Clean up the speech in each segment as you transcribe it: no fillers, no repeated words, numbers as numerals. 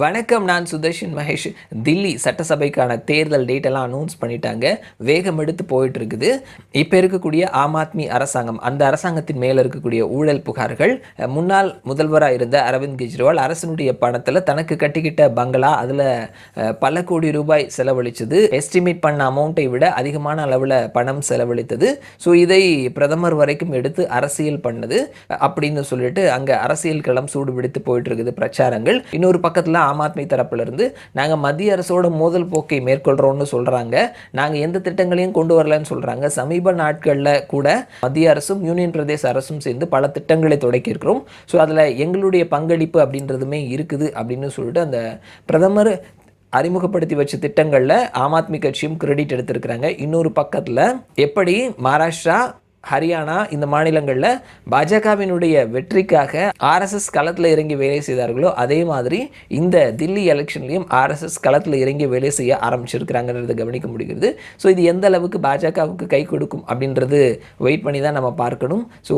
வணக்கம். நான் சுதர்ஷன் மகேஷ். தில்லி சட்டசபைக்கான தேர்தல் டேட்டெல்லாம் அனௌன்ஸ் பண்ணிட்டாங்க. வேகம் எடுத்து போயிட்டு இருக்குது. இப்போ இருக்கக்கூடிய ஆம் ஆத்மி அரசாங்கம், அந்த அரசாங்கத்தின் மேலே இருக்கக்கூடிய ஊழல் புகார்கள், முன்னாள் முதல்வராக இருந்த அரவிந்த் கெஜ்ரிவால் அரசனுடைய பணத்தில் தனக்கு கட்டிக்கிட்ட பங்களா, அதில் பல கோடி ரூபாய் செலவழித்தது, எஸ்டிமேட் பண்ண அமௌண்ட்டை விட அதிகமான அளவில் பணம் செலவழித்தது. ஸோ இதை பிரதமர் வரைக்கும் எடுத்து அரசியல் பண்ணது அப்படின்னு சொல்லிட்டு அங்கே அரசியல் களம் சூடு பிடித்து போயிட்டு இருக்குது பிரச்சாரங்கள். இன்னொரு பக்கத்தில் ஆம் ஆத்மி தரப்பிலிருந்து நாங்கள் மத்திய அரசோட மோதல் போக்கை மேற்கொள்கிறோம்னு சொல்கிறாங்க. நாங்கள் எந்த திட்டங்களையும் கொண்டு வரலன்னு சொல்கிறாங்க. சமீப நாட்களில் கூட மத்திய அரசும் யூனியன் பிரதேச அரசும் சேர்ந்து பல திட்டங்களை தொடக்கியிருக்கிறோம். ஸோ அதில் எங்களுடைய பங்களிப்பு அப்படின்றதுமே இருக்குது அப்படின்னு சொல்லிட்டு அந்த பிரதமர் அறிமுகப்படுத்தி வச்ச திட்டங்களில் ஆம் ஆத்மி கட்சியும் கிரெடிட் எடுத்திருக்கிறாங்க. இன்னொரு பக்கத்தில் எப்படி மகாராஷ்டிரா, ஹரியானா இந்த மாநிலங்களில் பாஜகவினுடைய வெற்றிக்காக ஆர்எஸ்எஸ் களத்தில் இறங்கி வேலை செய்தார்களோ, அதே மாதிரி இந்த தில்லி எலெக்ஷன்லையும் ஆர்எஸ்எஸ் களத்தில் இறங்கி வேலை செய்ய ஆரம்பிச்சிருக்கிறாங்கிறத கவனிக்க முடிகிறது. ஸோ இது எந்த அளவுக்கு பாஜகவுக்கு கை கொடுக்கும் அப்படின்றது வெயிட் பண்ணி தான் நம்ம பார்க்கணும். ஸோ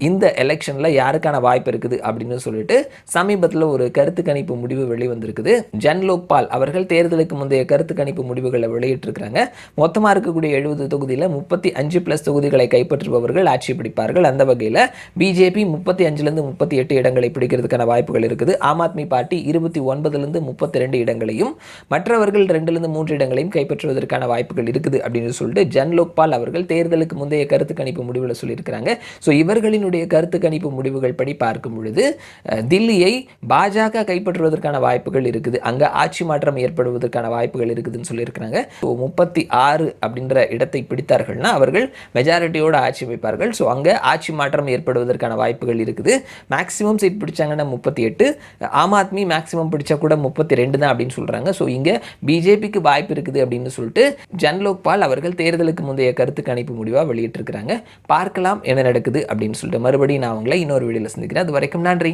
இந்த எலெக்ஷனில் யாருக்கான வாய்ப்பு இருக்குது அப்படின்னு சொல்லிட்டு சமீபத்தில் ஒரு கருத்து கணிப்பு முடிவு வெளிவந்திருக்குது. ஜன் லோக்பால் அவர்கள் தேர்தலுக்கு முந்தைய கருத்து கணிப்பு முடிவுகளை வெளியிட்டிருக்கிறாங்க. மொத்தமாக இருக்கக்கூடிய 70 தொகுதியில் 35+ தொகுதிகளை கைப்பற்றுபவர்கள் ஆட்சி பிடிப்பார்கள். அந்த வகையில் பிஜேபி 35லேருந்து 38 இடங்களை பிடிக்கிறதுக்கான வாய்ப்புகள் இருக்குது. ஆம் ஆத்மி பார்ட்டி 29லேருந்து 32 இடங்களையும், மற்றவர்கள் 2லேருந்து 3 இடங்களையும் கைப்பற்றுவதற்கான வாய்ப்புகள் இருக்குது அப்படின்னு சொல்லிட்டு ஜன் லோக்பால் அவர்கள் தேர்தலுக்கு முந்தைய கருத்து கணிப்பு முடிவில் சொல்லியிருக்கிறாங்க. ஸோ இவர்களின் கருத்து கணிப்பு முடிவுகள் படி பார்க்கும் பொழுது தில்லியை பாஜக கைப்பற்றுவதற்கான வாய்ப்புகள் இருக்குது. அங்க ஆட்சி மாற்றம் ஏற்படுவதற்கான வாய்ப்புகள் இருக்குதுன்னு சொல்லியிருக்கிறாங்க. 36 அப்படின்ற இடத்தை பிடித்தார்கள்னா அவர்கள் மெஜாரிட்டியோட ஆட்சி அமைப்பார்கள். ஸோ அங்கே ஆட்சி மாற்றம் ஏற்படுவதற்கான வாய்ப்புகள் இருக்குது. Maximum seat பிடிச்சாங்கன்னா 38, Aam Aadmi maximum பிடிச்சா கூட 32 தான் அப்படின்னு சொல்றாங்க. ஸோ இங்கே பிஜேபிக்கு வாய்ப்பு இருக்குது அப்படின்னு சொல்லிட்டு ஜன் லோக்பால் அவர்கள் தேர்தலுக்கு முந்தைய கருத்து கணிப்பு முடிவாக வெளியிட்டிருக்கிறாங்க. பார்க்கலாம் என்ன நடக்குது அப்படின்னு சொல்லிட்டு. மறுபடியும் நான் உங்களை இன்னொரு வீடியோவில் சந்திக்கிறேன். அது வரைக்கும் நன்றி.